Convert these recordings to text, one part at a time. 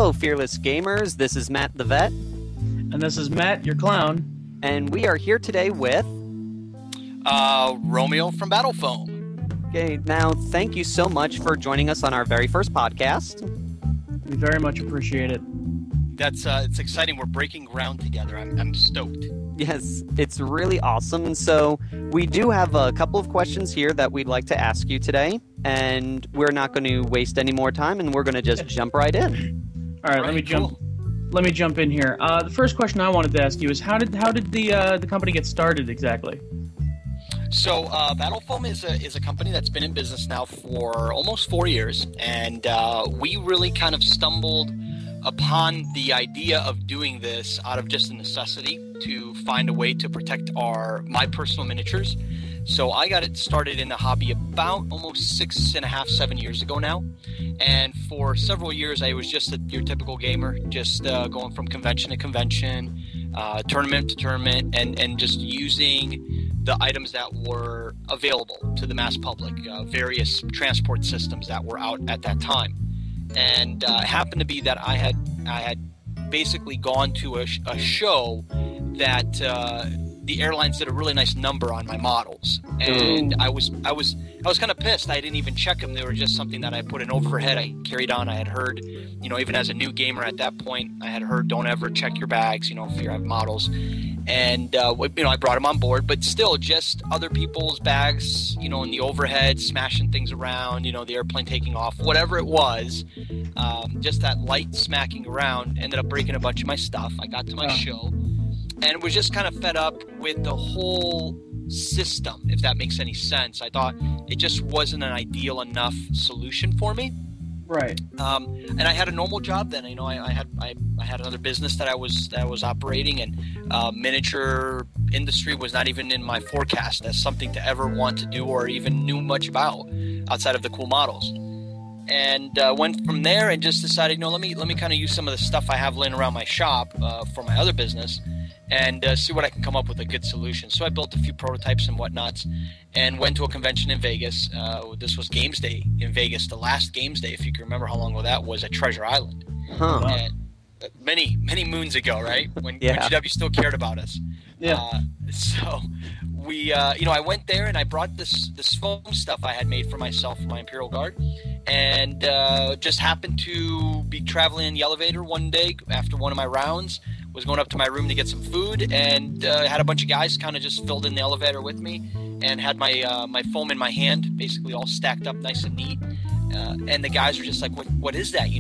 Hello, fearless gamers. This is Matt the Vet. And this is Matt, your clown. And we are here today with... Romeo from Battle Foam. Okay, now thank you so much for joining us on our very first podcast. We very much appreciate it. It's exciting. We're breaking ground together. I'm stoked. Yes, it's really awesome. So we do have a couple of questions here that we'd like to ask you today, and we're not going to waste any more time, and we're going to just jump right in. All right, let me jump in here. The first question I wanted to ask you is how did the company get started exactly? So Battle Foam is a company that's been in business now for almost 4 years, and we really kind of stumbled upon the idea of doing this out of just a necessity to find a way to protect my personal miniatures. So I got it started in the hobby about almost 6.5, 7 years ago now. And for several years, I was just your typical gamer, just going from convention to convention, tournament to tournament, and just using the items that were available to the mass public, various transport systems that were out at that time. And it happened to be that I had basically gone to a show that the airlines did a really nice number on my models, and I was kind of pissed. I didn't even check them; they were just something that I put in overhead. I carried on. I had heard, even as a new gamer at that point, I had heard don't ever check your bags, if you have models. And I brought them on board, but still, just other people's bags, in the overhead, smashing things around, the airplane taking off, whatever it was, just that light smacking around ended up breaking a bunch of my stuff. I got to my show, and was just kind of fed up with the whole system, if that makes any sense. I thought it just wasn't an ideal enough solution for me. Right. And I had a normal job then. I had another business that I was operating, and miniature industry was not even in my forecast as something to ever want to do or even knew much about outside of the cool models. And went from there and just decided, let me kind of use some of the stuff I have laying around my shop for my other business, and see what I can come up with a good solution. So I built a few prototypes and whatnots, and went to a convention in Vegas. This was Games Day in Vegas, the last Games Day, if you can remember how long ago that was, at Treasure Island. Huh. And many moons ago, right? When GW still cared about us. Yeah. So we, I went there and I brought this foam stuff I had made for myself for my Imperial Guard, and just happened to be traveling in the elevator one day after one of my rounds. Was going up to my room to get some food, and had a bunch of guys kind of just filled in the elevator with me, and had my foam in my hand, basically all stacked up nice and neat. And the guys were just like, "What is that?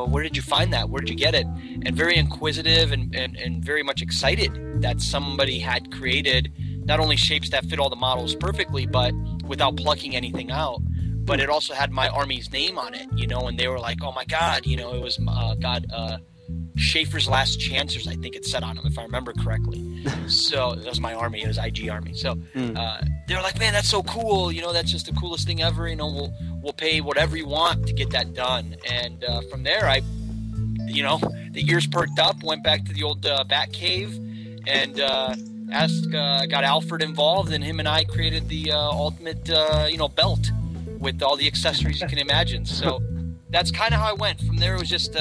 Where did you find that? Where did you get it?" And very inquisitive and very much excited that somebody had created not only shapes that fit all the models perfectly, but without plucking anything out. But it also had my army's name on it, and they were like, "Oh my God!" It was Schaefer's Last Chancers, I think it said on them, if I remember correctly. So that was my army. It was IG Army. So they were like, "Man, that's so cool. That's just the coolest thing ever. We'll pay whatever you want to get that done." And from there, the ears perked up, went back to the old Bat Cave, and got Alfred involved, and him and I created the ultimate, belt with all the accessories you can imagine. So that's kind of how I went. From there, it was just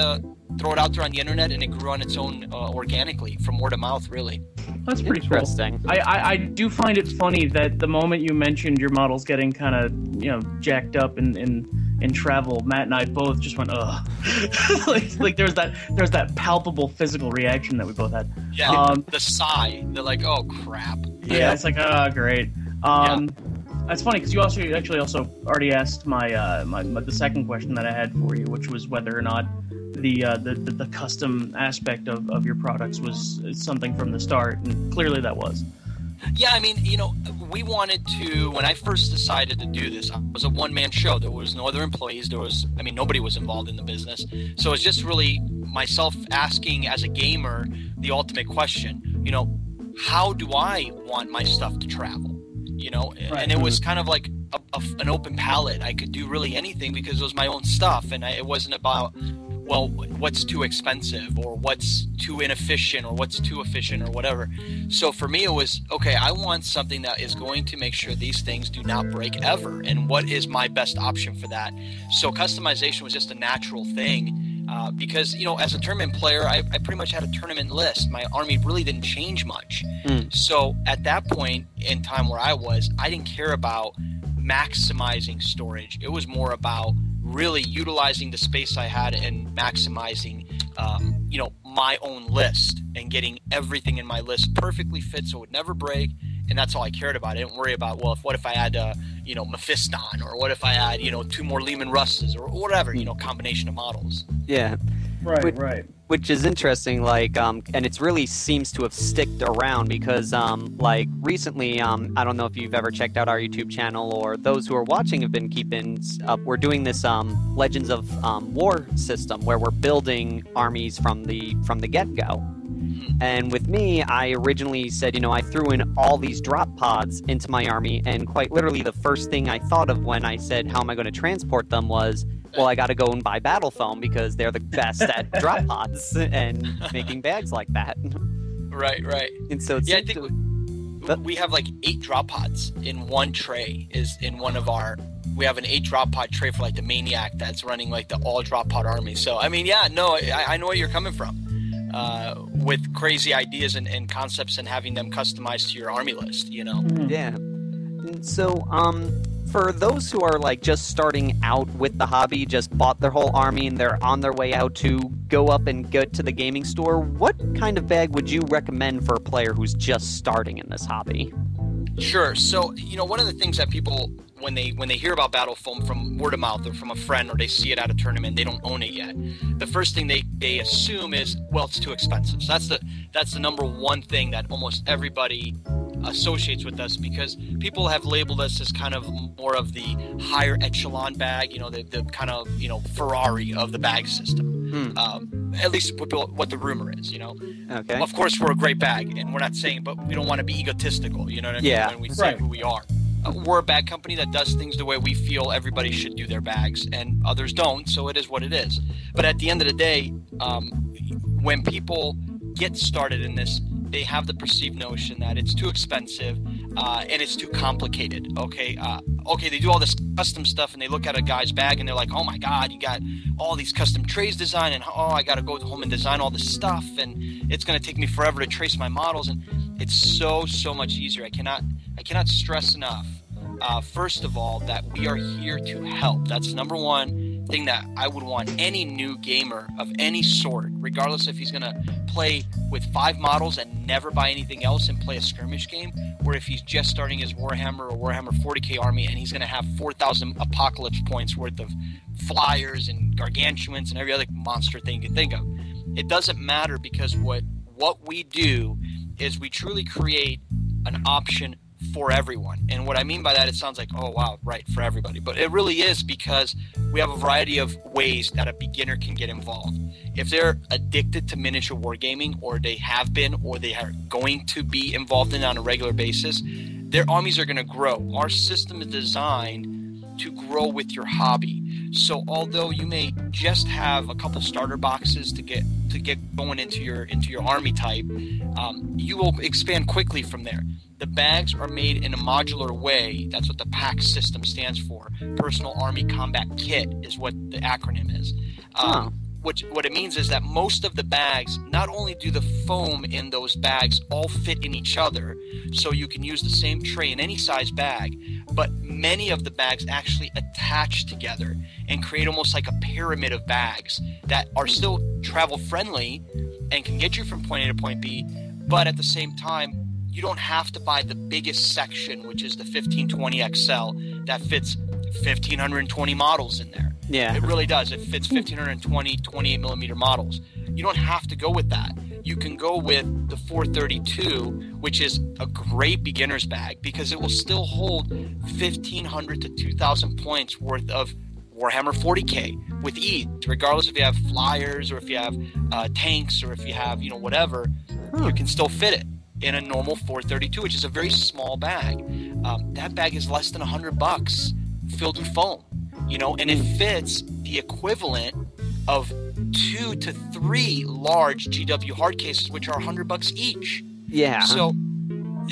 throw it out there on the internet, and it grew on its own organically from word of mouth, really. That's pretty interesting. Cool. I do find it funny that the moment you mentioned your models getting kind of jacked up in travel, Matt and I both just went ugh. like there's that palpable physical reaction that we both had. Yeah, the sigh. They're like, "Oh crap." Yeah, it's like, oh great. That's funny because you actually also already asked my the second question that I had for you, which was whether or not the custom aspect of your products was something from the start, and clearly that was. Yeah, we wanted to, when I first decided to do this, it was a one-man show. There was no other employees. Nobody was involved in the business. So it was just really myself asking as a gamer the ultimate question, how do I want my stuff to travel? Right. And it was kind of like an open palette. I could do really anything because it was my own stuff, and it wasn't about, well, what's too expensive or what's too inefficient or what's too efficient or whatever. So for me, it was, okay, I want something that is going to make sure these things do not break ever. And what is my best option for that? So customization was just a natural thing. Because, as a tournament player, I pretty much had a tournament list. My army really didn't change much. So at that point in time where I didn't care about maximizing storage. It was more about really utilizing the space I had and maximizing, my own list and getting everything in my list perfectly fit so it would never break. And that's all I cared about. I didn't worry about, what if I had, Mephiston, or what if I had, 2 more Lehman Russes, or whatever, combination of models. Yeah. Right. Which is interesting, and it's really seems to have sticked around because, recently, I don't know if you've ever checked out our YouTube channel or those who are watching have been keeping up. We're doing this Legends of War system where we're building armies from the get-go. And with me, I originally said, I threw in all these drop pods into my army, and quite literally the first thing I thought of when I said, how am I going to transport them was, well, I got to go and buy battle foam because they're the best at drop pods and making bags like that. Right. And so I think we have 8 drop pods in one tray. We have an 8 drop pod tray for the Maniac that's running the all drop pod army. So I know where you're coming from. With crazy ideas and concepts and having them customized to your army list, Yeah. So, for those who are just starting out with the hobby, just bought their whole army and they're on their way out to go up and get to the gaming store, what kind of bag would you recommend for a player who's just starting in this hobby? Sure. So, one of the things that people, when they hear about battle foam from word of mouth or from a friend, or they see it at a tournament, they don't own it yet. The first thing they assume is, well, it's too expensive. So that's the number one thing that almost everybody associates with us, because people have labeled us as kind of more of the higher echelon bag, the kind of, Ferrari of the bag system. At least what the rumor is, Okay. Of course, we're a great bag, and we're not saying, but we don't want to be egotistical, you know what I mean? Yeah. When we say who we are. We're a bag company that does things the way we feel everybody should do their bags, and others don't, so it is what it is. But at the end of the day, when people get started in this, they have the perceived notion that it's too expensive and it's too complicated. Okay, they do all this custom stuff, and they look at a guy's bag and they're like, oh my god, you got all these custom trays designed, and I got to go home and design all this stuff, and it's going to take me forever to trace my models, and it's so much easier. I cannot stress enough, first of all, that we are here to help. That's the number one thing that I would want any new gamer of any sort, regardless if he's going to play with 5 models and never buy anything else and play a skirmish game, or if he's just starting his Warhammer or Warhammer 40k army and he's going to have 4,000 apocalypse points worth of flyers and gargantuans and every other monster thing you can think of. It doesn't matter, because what we do is we truly create an option for everyone. And what I mean by that, it sounds like, oh wow, right, for everybody. But it really is, because we have a variety of ways that a beginner can get involved. If they're addicted to miniature wargaming, or they have been, or they are going to be involved in it on a regular basis, their armies are going to grow. Our system is designed to grow with your hobby. So although you may just have a couple starter boxes to get going into your army type, you will expand quickly from there. The bags are made in a modular way. That's what the PAC system stands for. Personal Army Combat Kit is what the acronym is. What it means is that most of the bags, not only do the foam in those bags all fit in each other, so you can use the same tray in any size bag, but many of the bags actually attach together and create almost like a pyramid of bags that are still travel friendly and can get you from point A to point B, but at the same time, you don't have to buy the biggest section, which is the 1520 XL, that fits 1,520 models in there. Yeah. It really does. It fits 1,520 28mm models. You don't have to go with that. You can go with the 432, which is a great beginner's bag, because it will still hold 1,500 to 2,000 points worth of Warhammer 40k with ease, regardless if you have flyers or if you have tanks or if you have, whatever, you can still fit it in a normal 432, which is a very small bag. That bag is less than $100 filled with foam, and it fits the equivalent of 2 to 3 large GW hard cases, which are $100 each. Yeah. So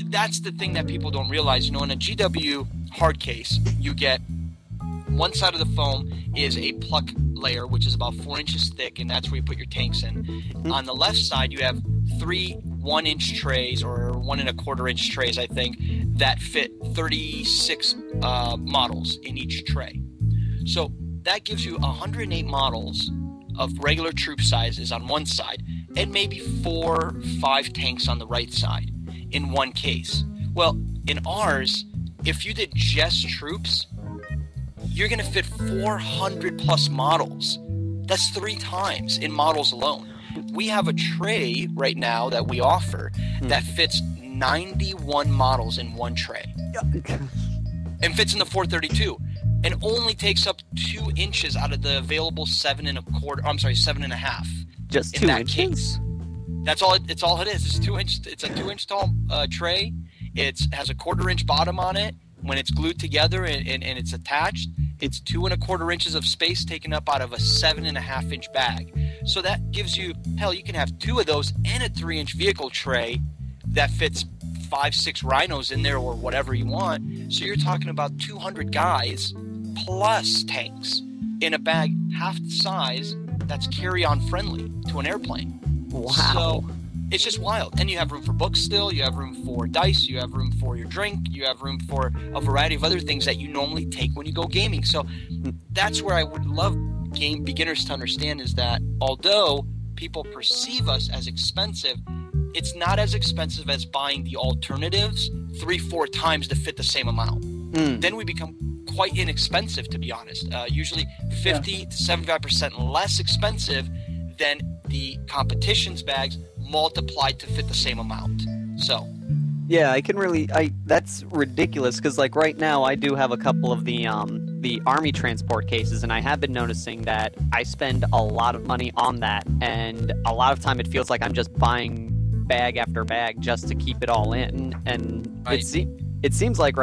that's the thing that people don't realize. In a GW hard case, you get one side of the foam is a pluck layer, which is about 4 inches thick, and that's where you put your tanks in. Mm-hmm. On the left side, you have 3 1-inch trays, or 1 1/4-inch trays, I think, that fit 36 models in each tray. So that gives you 108 models of regular troop sizes on one side, and maybe 4 or 5 tanks on the right side in one case. Well, in ours, if you did just troops, you're going to fit 400 plus models. That's 3 times in models alone. We have a tray right now that we offer that fits 91 models in one tray. And fits in the 432. And only takes up 2 inches out of the available 7.25. Just in 2 that inches? Case. That's all. It's all it is. It's 2 inch. It's a 2-inch tall tray. It has a 1/4-inch bottom on it. When it's glued together and it's attached, it's 2 1/4 inches of space taken up out of a 7.5-inch bag. So that gives you, hell, you can have 2 of those and a 3-inch vehicle tray that fits 5-6 rhinos in there or whatever you want. So you're talking about 200 guys plus tanks in a bag half the size that's carry-on friendly to an airplane. Wow. So it's just wild. And you have room for books still, you have room for dice, you have room for your drink, you have room for a variety of other things that you normally take when you go gaming. So that's where I would love game beginners to understand, is that although people perceive us as expensive, it's not as expensive as buying the alternatives 3-4 times to fit the same amount. Then we become quite inexpensive, to be honest. Usually 50 to 75% less expensive than the competition's bags multiplied to fit the same amount. So yeah, that's ridiculous, because like right now I do have a couple of the Army transport cases, and I have been noticing that I spend a lot of money on that, and a lot of time it feels like I'm just buying bag after bag just to keep it all in. And right. it seems like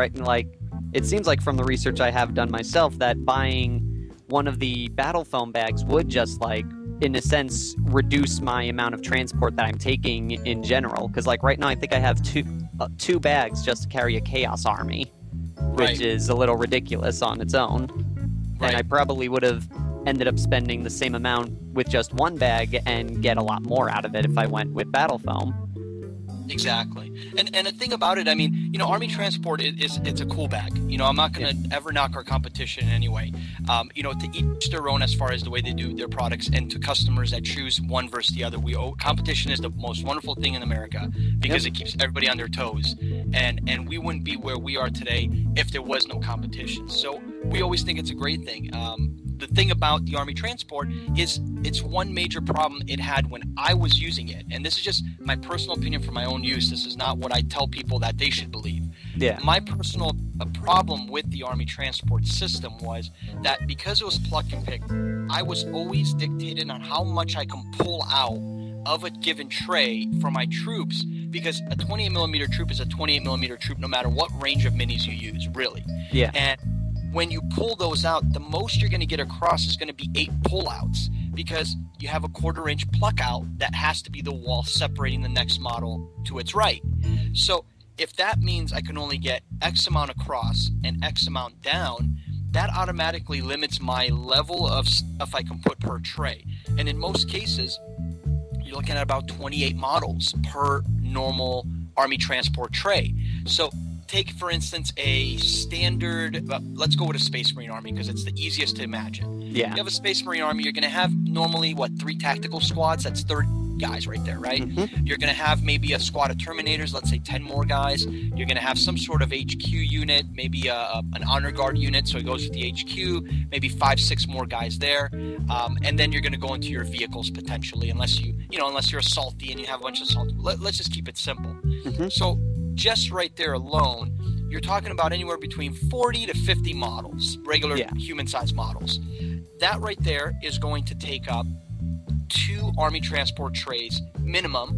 from the research I have done myself that buying one of the battle foam bags would just, like, in a sense, reduce my amount of transport that I'm taking in general. Because like right now I think I have two bags just to carry a Chaos Army, which is a little ridiculous on its own. Right. And I probably would have ended up spending the same amount with just one bag and get a lot more out of it if I went with battle foam. Exactly. And the thing about it, I mean, you know, Army Transport it's a cool bag. You know, I'm not going to ever knock our competition in any way. You know, to each their own as far as the way they do their products, and to customers that choose one versus the other. Competition is the most wonderful thing in America, because it keeps everybody on their toes. And we wouldn't be where we are today if there was no competition. So we always think it's a great thing. The thing about the Army Transport is it's one major problem it had when I was using it. And this is just my personal opinion for my own use. This is not what I tell people that they should believe. Yeah. My personal problem with the Army Transport system was that because it was pluck and pick, I was always dictated on how much I can pull out of a given tray for my troops, because a 28mm troop is a 28mm troop no matter what range of minis you use, really. Yeah. And when you pull those out, the most you're going to get across is going to be 8 pullouts, because you have a 1/4 inch pluck out that has to be the wall separating the next model to its right. So if that means I can only get X amount across and X amount down, that automatically limits my level of stuff I can put per tray. And in most cases, you're looking at about 28 models per normal Army Transport tray. So take, for instance, a standard, let's go with a Space Marine Army because it's the easiest to imagine. Yeah. You have a Space Marine Army, you're going to have normally, 3 tactical squads? That's 30 guys right there, right? Mm-hmm. You're going to have maybe a squad of Terminators, let's say 10 more guys. You're going to have some sort of HQ unit, maybe an Honor Guard unit, so it goes with the HQ, maybe 5-6 more guys there. And then you're going to go into your vehicles potentially, unless you're a salty and you have a bunch of salty. Let's just keep it simple. Mm-hmm. So just right there alone, you're talking about anywhere between 40 to 50 models, regular human-sized models. That right there is going to take up 2 Army Transport trays minimum,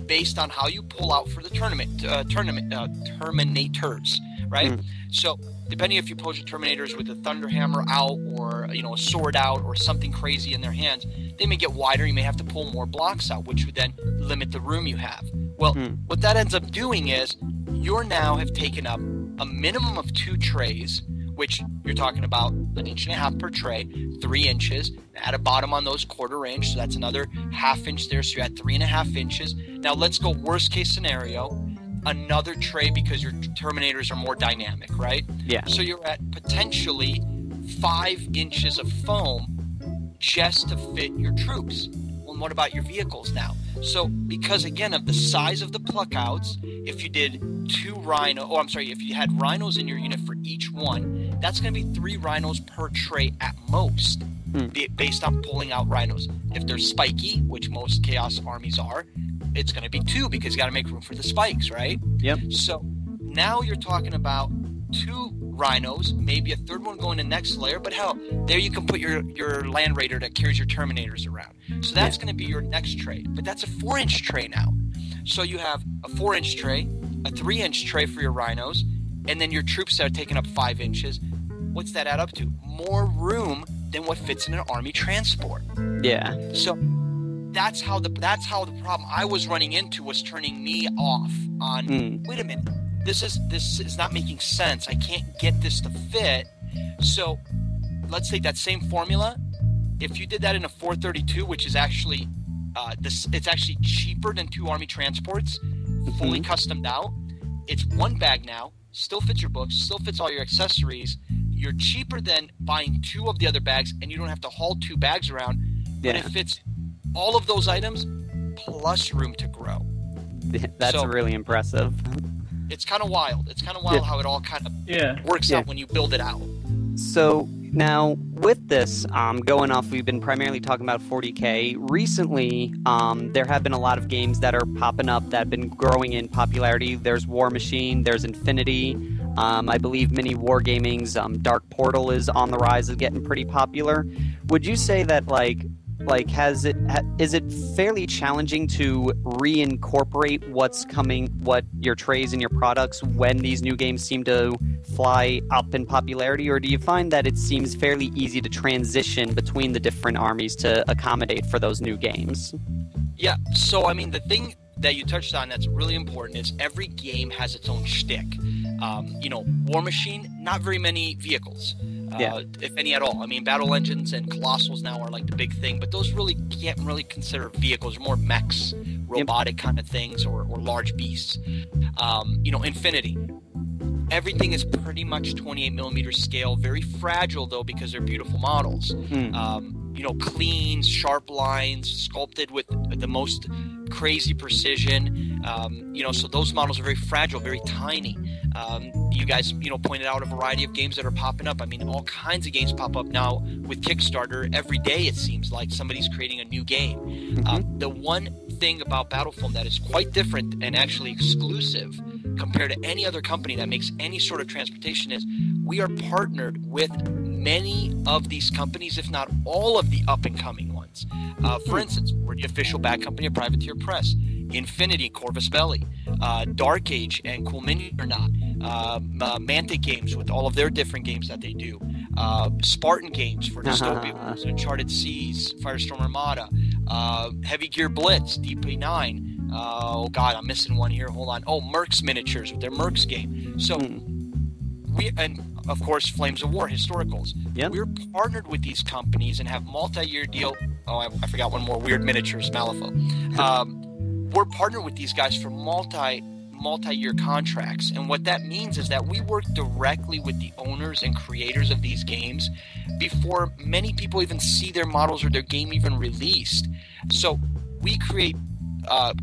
based on how you pull out for the Terminators, right? Mm. So depending if you pose your Terminators with a Thunderhammer out, or a sword out, or something crazy in their hands, they may get wider. You may have to pull more blocks out, which would then limit the room you have. Well, what that ends up doing is you now have taken up a minimum of 2 trays which you're talking about 1.5 inches per tray, 3 inches. Add a bottom on those, 1/4 inch, so that's another 1/2 inch there. So you're at 3.5 inches. Now let's go worst case scenario, another tray because your Terminators are more dynamic, right? Yeah. So you're at potentially 5 inches of foam just to fit your troops. Well, what about your vehicles now? So because again of the size of the pluck outs, if you did if you had rhinos in your unit for each one, that's going to be 3 rhinos per tray at most, based on pulling out rhinos. If they're spiky, which most Chaos armies are, it's going to be 2 because you got to make room for the spikes, right? Yep. So now you're talking about 2 rhinos, maybe a 3rd one going in next layer, but hell, there you can put your Land Raider that carries your Terminators around. So that's going to be your next tray, but that's a 4-inch tray now. So you have a 4-inch tray, a 3-inch tray for your rhinos, and then your troops that are taking up 5 inches. What's that add up to? More room than what fits in an army transport. Yeah. So that's how the problem I was running into was turning me off on, wait a minute, this is not making sense. I can't get this to fit. So let's take that same formula. If you did that in a 432, which is actually it's actually cheaper than 2 army transports, fully customed out. It's 1 bag now, still fits your books, still fits all your accessories. You're cheaper than buying 2 of the other bags, and you don't have to haul 2 bags around. But it fits all of those items plus room to grow. That's really impressive. It's kind of wild. It's kind of wild how it all kind of works out when you build it out. So now with this going off, we've been primarily talking about 40K. Recently, there have been a lot of games that are popping up that have been growing in popularity. There's War Machine, there's Infinity. I believe Mini Wargaming's Dark Portal is on the rise of getting pretty popular. Would you say that is it fairly challenging to reincorporate what your trays and your products when these new games seem to fly up in popularity, or do you find that it seems fairly easy to transition between the different armies to accommodate for those new games? Yeah, so I mean the thing that you touched on that's really important is every game has its own shtick. War Machine, not very many vehicles, if any at all. I mean, battle engines and colossals now are like the big thing, but those really can't really consider vehicles. They're more mechs, robotic kind of things, or large beasts. Infinity. Everything is pretty much 28mm scale, very fragile though because they're beautiful models. Clean, sharp lines, sculpted with the most crazy precision. So those models are very fragile, very tiny. You guys, pointed out a variety of games that are popping up. I mean, all kinds of games pop up now with Kickstarter. Every day it seems like somebody's creating a new game. The one thing about Battlefoam that is quite different and actually exclusive compared to any other company that makes any sort of transportation is we are partnered with many of these companies, if not all of the up-and-coming ones. For instance, we're the official back company of Privateer Press, Infinity, Corvus Belli, Dark Age and Cool Mini or Not, Mantic Games with all of their different games that they do, Spartan Games for Dystopia, Uncharted Seas, Firestorm Armada, Heavy Gear Blitz, DP9, oh god, I'm missing one here, hold on, Mercs Miniatures with their Mercs game. So and of course Flames of War Historicals. We're partnered with these companies and have multi-year deal. I forgot one more, Weird Miniatures, Malifaux. We're partnered with these guys for multi-year contracts, and what that means is that we work directly with the owners and creators of these games before many people even see their models or their game even released. So we create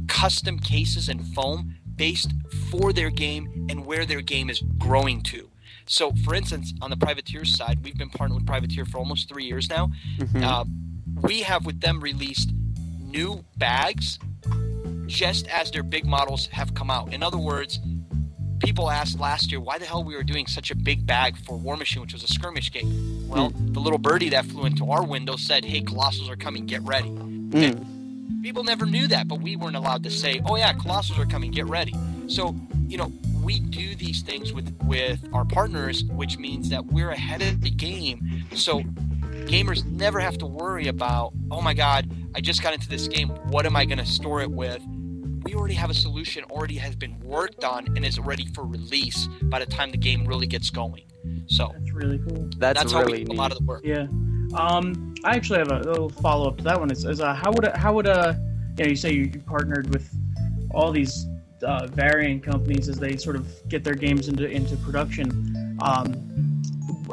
custom cases and foam based for their game and where their game is growing to. So, for instance, on the Privateer side, we've been partnered with Privateer for almost 3 years now. We have with them released new bags just as their big models have come out. In other words, people asked last year why the hell we were doing such a big bag for War Machine, which was a skirmish game. Well, the little birdie that flew into our window said, hey, Colossals are coming, get ready. And people never knew that, but we weren't allowed to say, oh yeah, Colossals are coming, get ready. So, we do these things with our partners, which means that we're ahead of the game. So gamers never have to worry about, oh my god, I just got into this game, what am I going to store it with? we already have a solution already has been worked on and is ready for release by the time the game really gets going. So That's really cool. That's how really we do a neat. lot of the work. Yeah. I actually have a little follow up to that one. How would you say you partnered with all these varying companies as they sort of get their games into production.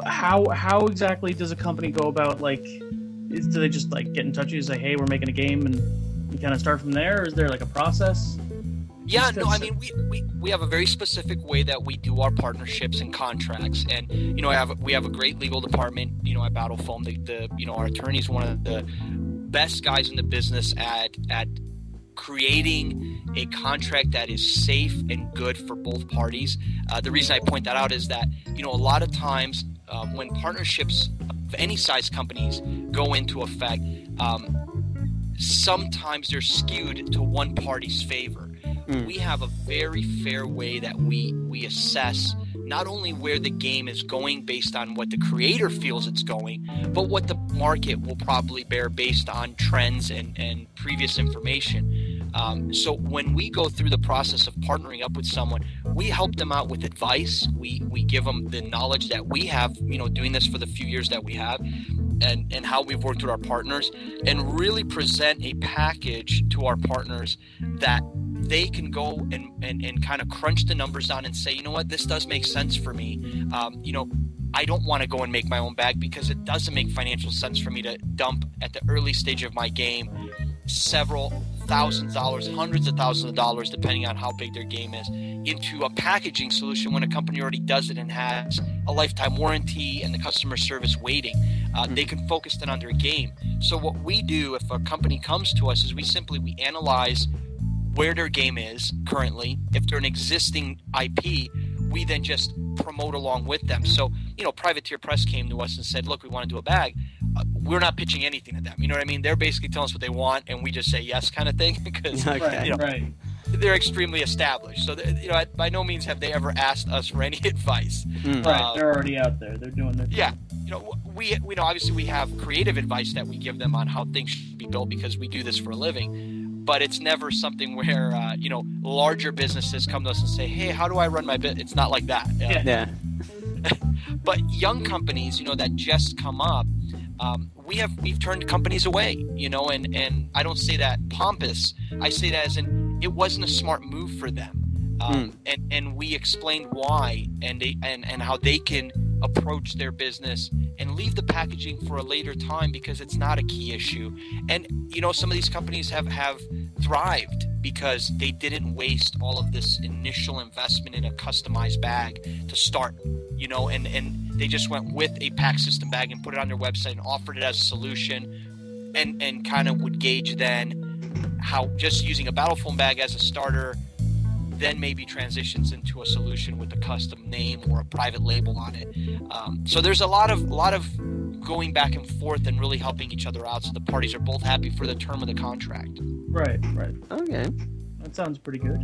How exactly does a company go about, like, do they just like get in touch with you and say, hey, we're making a game, and you kind of start from there, or is there like a process? Yeah, no, I mean, we have a very specific way that we do our partnerships and contracts, and we have a great legal department, at Battle Foam. Our attorney is one of the best guys in the business at creating a contract that is safe and good for both parties. The reason I point that out is that a lot of times when partnerships of any size companies go into effect, sometimes they're skewed to one party's favor. We have a very fair way that we assess not only where the game is going based on what the creator feels it's going, but what the market will probably bear based on trends and previous information. So when we go through the process of partnering up with someone, we help them out with advice. We give them the knowledge that we have, doing this for the few years that we have, and how we've worked with our partners, and really present a package to our partners that they can go and kind of crunch the numbers down and say, you know what, this does make sense for me. I don't want to go and make my own bag because it doesn't make financial sense for me to dump at the early stage of my game several $1,000s, hundreds of thousands of dollars, depending on how big their game is, into a packaging solution when a company already does it and has a lifetime warranty and the customer service waiting. They can focus then on their game. So what we do if a company comes to us is we analyze where their game is currently. If they're an existing IP, we then just promote along with them. So, Privateer Press came to us and said, look, we want to do a bag. We're not pitching anything to them. You know what I mean? They're basically telling us what they want, and we just say yes kind of thing because, Right. they're extremely established. So, by no means have they ever asked us for any advice. Right, they're already out there. They're doing their thing. Yeah. We obviously we have creative advice that we give them on how things should be built because we do this for a living. But it's never something where, larger businesses come to us and say, hey, how do I run my business? It's not like that. Yeah. But young companies, that just come up, we've turned companies away, and I don't say that pompous. I say that as in it wasn't a smart move for them. And we explained why and how they can approach their business and leave the packaging for a later time because it's not a key issue. And some of these companies have thrived because they didn't waste all of this initial investment in a customized bag to start, and they just went with a pack system bag and put it on their website and offered it as a solution, and kind of would gauge then how just using a Battle Foam bag as a starter then maybe transitions into a solution with a custom name or a private label on it. So there's a lot of going back and forth and really helping each other out so the parties are both happy for the term of the contract. Right. Okay. That sounds pretty good.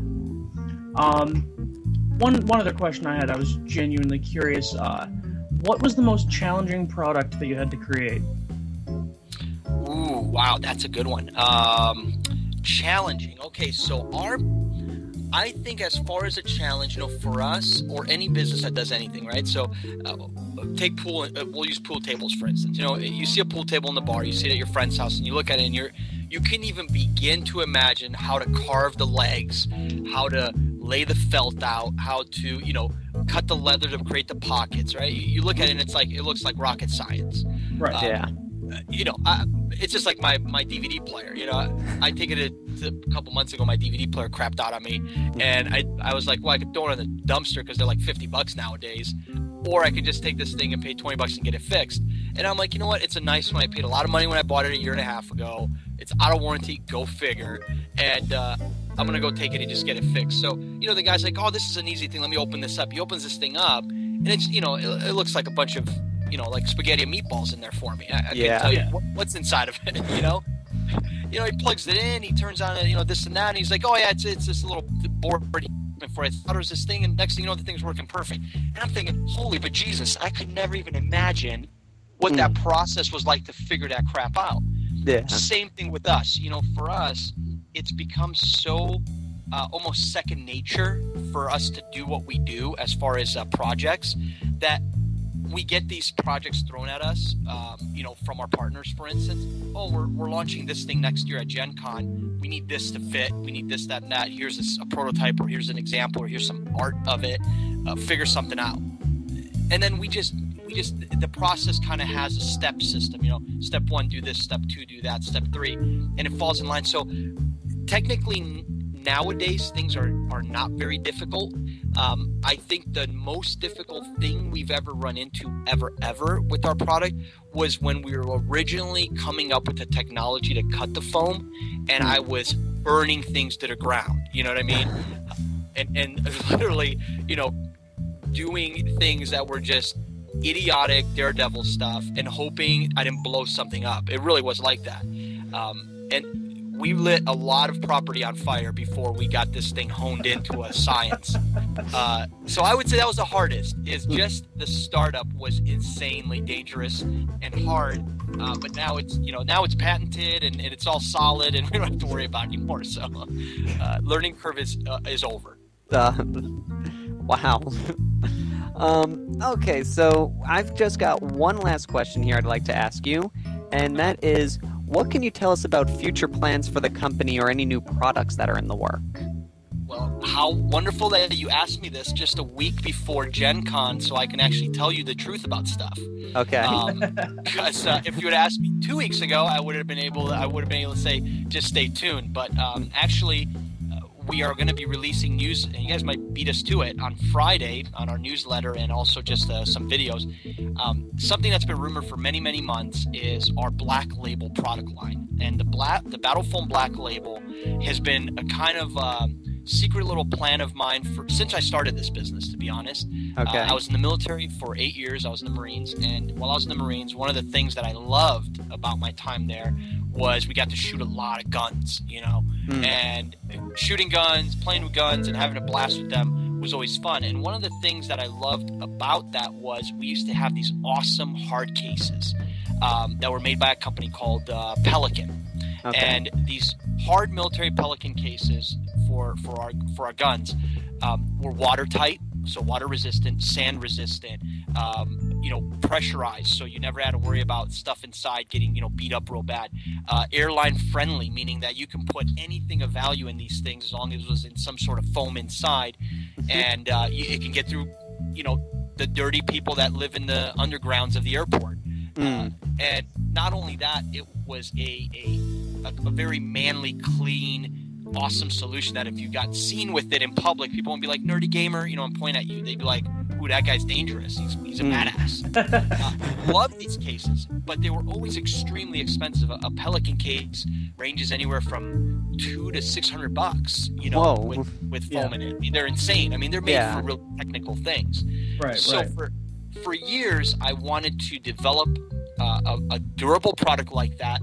One other question I had, I was genuinely curious. What was the most challenging product that you had to create? Ooh, wow, that's a good one. Challenging. Okay, so I think as far as a challenge, for us or any business that does anything, right? So take pool, we'll use pool tables, for instance. You see a pool table in the bar, you see it at your friend's house, and you look at it and you can even begin to imagine how to carve the legs, how to lay the felt out, how to, cut the leather to create the pockets, right? You look at it and it looks like rocket science. Right. Yeah. It's just like my DVD player. I take it a couple months ago. My DVD player crapped out on me, and I was like, well, I could throw it in the dumpster because they're like $50 nowadays, or I could just take this thing and pay $20 and get it fixed. And I'm like, you know what? It's a nice one. I paid a lot of money when I bought it a year and a half ago. It's out of warranty. Go figure. And I'm gonna go take it and just get it fixed. So the guy's like, oh, this is an easy thing. Let me open this up. He opens this thing up, and it's it looks like a bunch of like spaghetti and meatballs in there for me. I can't tell you what's inside of it, he plugs it in, he turns on it, this and that, and he's like, oh yeah, it's this little board for it. I thought it was this thing, and next thing you know, the thing's working perfect. And I'm thinking, holy bejesus, I could never even imagine what that process was like to figure that crap out. Yeah. Same thing with us. For us, it's become so almost second nature for us to do what we do as far as projects, that we get these projects thrown at us, from our partners, for instance. Oh, we're launching this thing next year at Gen Con. We need this to fit. We need this, that, and that. Here's a prototype, or here's an example, or here's some art of it. Figure something out. And then we just the process kind of has a step system. Step 1, do this. Step 2, do that. Step 3, and it falls in line. So technically, nowadays things are not very difficult. I think the most difficult thing we've ever run into ever with our product was when we were originally coming up with the technology to cut the foam, and I was burning things to the ground. You know what I mean? And literally, doing things that were just idiotic daredevil stuff and hoping I didn't blow something up. It really was like that. And we lit a lot of property on fire before we got this thing honed into a science. So I would say that was the hardest, is just the startup was insanely dangerous and hard. But now it's patented and it's all solid and we don't have to worry about it anymore. So learning curve is over. Wow. Okay, so I've just got one last question here I'd like to ask you, and that is, what can you tell us about future plans for the company or any new products that are in the work? Well, how wonderful that you asked me this just a week before Gen Con, so I can actually tell you the truth about stuff. Okay. Because if you had asked me 2 weeks ago, I would have been able to say just stay tuned. But actually, we are going to be releasing news, and you guys might beat us to it, on Friday on our newsletter and also just some videos. Something that's been rumored for many, many months is our Black Label product line. And the Battle Foam Black Label has been a kind of secret little plan of mine since I started this business, to be honest. Okay. I was in the military for 8 years. I was in the Marines, and while I was in the Marines, one of the things that I loved about my time there was we got to shoot a lot of guns, and shooting guns, playing with guns, and having a blast with them was always fun. And one of the things that I loved about that was we used to have these awesome hard cases that were made by a company called Pelican. Okay. And these hard military Pelican cases for our guns were watertight, so water resistant, sand resistant, pressurized, so you never had to worry about stuff inside getting beat up real bad. Airline friendly, meaning that you can put anything of value in these things as long as it was in some sort of foam inside, and it can get through the dirty people that live in the undergrounds of the airport. And not only that, it was a very manly, clean, awesome solution that if you got seen with it in public, people won't be like, nerdy gamer, and point at you. They'd be like, ooh, that guy's dangerous. He's a badass. Love these cases, but they were always extremely expensive. A Pelican case ranges anywhere from $200 to $600, with foam in it. I mean, they're insane. I mean, they're made for real technical things. Right. So for years, I wanted to develop a durable product like that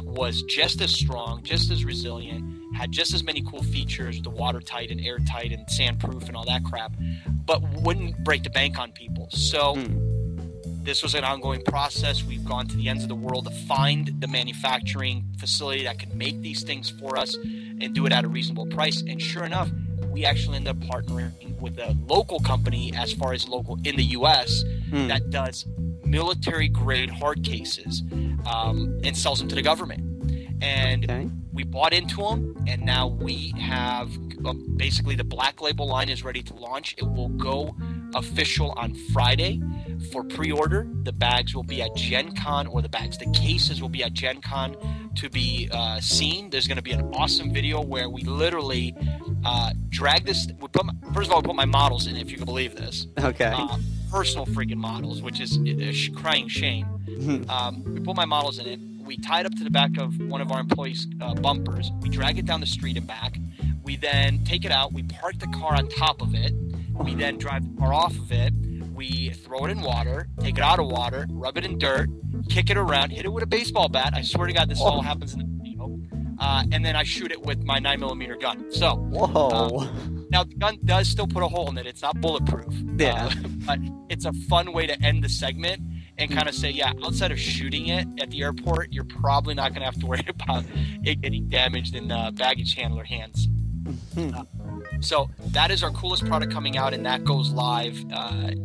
was just as strong, just as resilient, had just as many cool features, the watertight and airtight and sandproof and all that crap, but wouldn't break the bank on people. So this was an ongoing process. We've gone to the ends of the world to find the manufacturing facility that can make these things for us and do it at a reasonable price. And sure enough, we actually ended up partnering with a local company, as far as local in the U.S., that does military-grade hard cases and sells them to the government. And we bought into them, and now we have basically the Black Label line is ready to launch. It will go official on Friday for pre-order. The bags will be at Gen Con, the cases will be at Gen Con to be seen. There's going to be an awesome video where we literally drag this. First of all, we put my models in, if you can believe this. Okay. Personal freaking models, which is a crying shame. We put my models in it. We tie it up to the back of one of our employees' bumpers. We drag it down the street and back. We then take it out. We park the car on top of it. We then drive the car off of it. We throw it in water, take it out of water, rub it in dirt, kick it around, hit it with a baseball bat. I swear to God, this all happens in the video. And then I shoot it with my 9mm gun. So, now the gun does still put a hole in it. It's not bulletproof. Yeah. But it's a fun way to end the segment and kind of say, outside of shooting it at the airport, you're probably not going to have to worry about it getting damaged in the baggage handler hands. So that is our coolest product coming out, and that goes live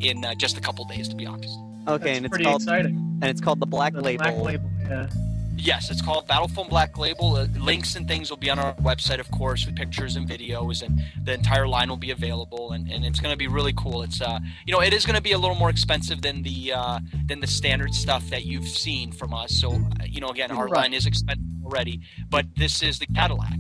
in just a couple days, to be honest. Okay, That's and it's pretty called exciting. and it's called the Black The Label. Black Label, yeah. Yes, it's called Battle Foam Black Label. Links and things will be on our website, of course, with pictures and videos, and the entire line will be available, and it's going to be really cool. It's it is going to be a little more expensive than the standard stuff that you've seen from us. So again, our line is expensive already, but this is the Cadillac,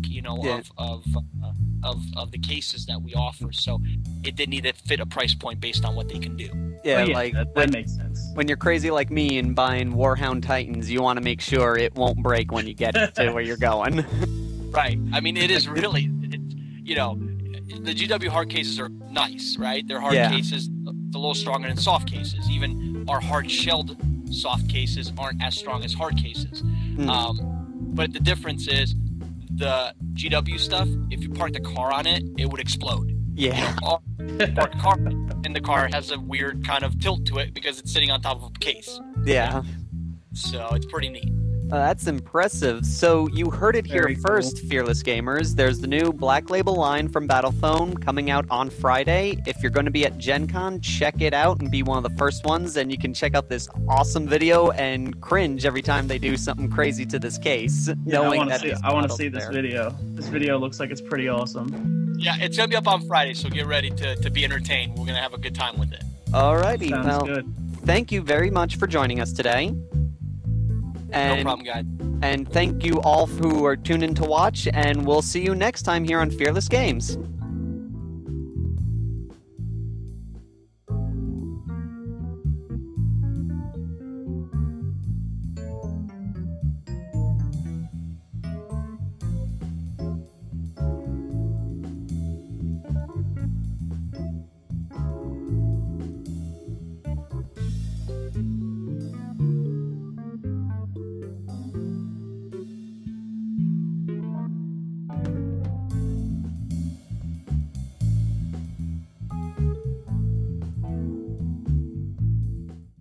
of the cases that we offer. So it did need to fit a price point based on what they can do. Yeah, Well, that makes sense. When you're crazy like me and buying Warhound Titans, you want to make sure it won't break when you get to where you're going. Right. I mean, it is really, the GW hard cases are nice, right? They're hard cases, a little stronger than soft cases. Even our hard-shelled soft cases aren't as strong as hard cases. But the difference is the GW stuff, if you park the car on it, it would explode. Yeah. Park the car, and the car has a weird kind of tilt to it because it's sitting on top of a case. Yeah. So it's pretty neat. That's impressive. So you heard it here Very first, cool. Fearless Gamers. There's the new Black Label line from Battle Foam coming out on Friday. If you're going to be at Gen Con, check it out and be one of the first ones. And you can check out this awesome video and cringe every time they do something crazy to this case. Yeah, I want to to see this video. This video looks like it's pretty awesome. Yeah, it's going to be up on Friday, so get ready to be entertained. We're going to have a good time with it. Alrighty. Sounds Well, good. thank you very much for joining us today. And, No problem, guys. And thank you all who are tuned in to watch, and we'll see you next time here on Fearless Games.